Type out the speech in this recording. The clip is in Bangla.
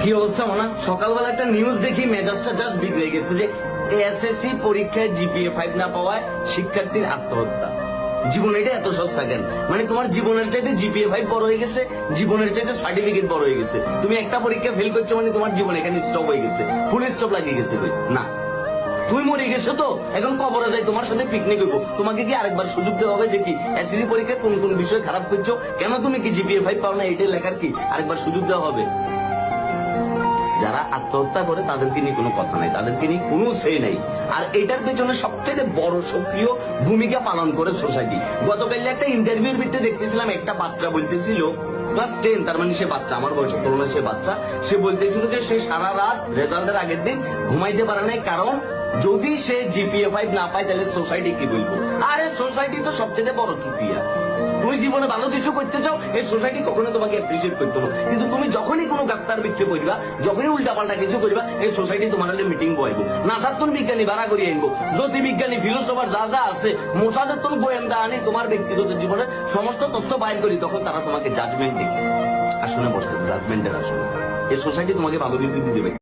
কি অবস্থা মনে সকালবেলা একটা নিউজ দেখি মেজাজটা জাস্ট বিগড়ে গেছে যে এসএসসি পরীক্ষায় জিপিএ 5 না পাওয়ায় শিক্ষার্থীর আত্মহত্যা। জীবন এটা এত সস্তা কেন? মানে তোমার জীবনের চাইতে জিপিএ 5 বড় হয়ে গেছে, জীবনের চাইতে সার্টিফিকেট বড় হয়ে গেছে। তুমি একটা পরীক্ষা ফেল করছো মানে তোমার জীবন এখানে স্টপ হয়ে গেছে, ফুল স্টপ লাগিয়ে গেছে। না, তুই মরে গেছো তো এখন কবরে যাই তোমার সাথে পিকনিক হইব, তোমাকে কি আরেকবার সুযোগ দেওয়া হবে যে কি এসএসসি পরীক্ষায় কোন কোন বিষয় খারাপ করছো, কেন তুমি কি জিপিএ 5 পাও না, এটাই লেখার কি আরেকবার সুযোগ দেওয়া হবে? যারা আত্মহত্যা করে তাদেরকে নিয়ে কোনো কথা নাই, তাদেরকে নিয়ে কোনো সে নাই। আর এটার পেছনে সবচেয়ে বড় সক্রিয় ভূমিকা পালন করে সোসাইটি। গতকাল একটা ইন্টারভিউর ভিতরে দেখতেছিলাম, একটা বাচ্চা বলতেছিল ক্লাস 10, তার মানে সে বাচ্চা, আমার বয়সের তুলনায় সে বাচ্চা। সে বলতেছিল যে সে সারা রাত রেজাল্টের আগের দিন ঘুমাইতে পারে নাই, কারণ যদি সে জিপিএ 5 না পায় তাহলে সোসাইটি কি বলবো। আরে সোসাইটি তো সবচেয়ে বড় চুতিয়া। তুমি জীবনে ভালো কিছু করতে চাও, এই সোসাইটি কখনো তোমাকে অ্যাপ্রিসিয়েট করতে না। কিন্তু তুমি যখনই কোনো ডাক্তার বিক্রি করবা, যখনই উল্টাপাল্টা কিছু করবা, এই সোসাইটি তোমার মিটিং বয়াইব। নাসাত্তন বিজ্ঞানী ভাড়া করিয়ে আনবো, জ্যোতি বিজ্ঞানী, ফিলোসফার যা যা আছে, মোসাদেত্তন গোয়েন্দা আনি তোমার ব্যক্তিগত জীবনের সমস্ত তথ্য বাইর করি, তখন তারা তোমাকে জাজমেন্ট দেখে আসলে বসতে, জাজমেন্টের আসলে এই সোসাইটি তোমাকে ভালো কিছু দিতে পারে।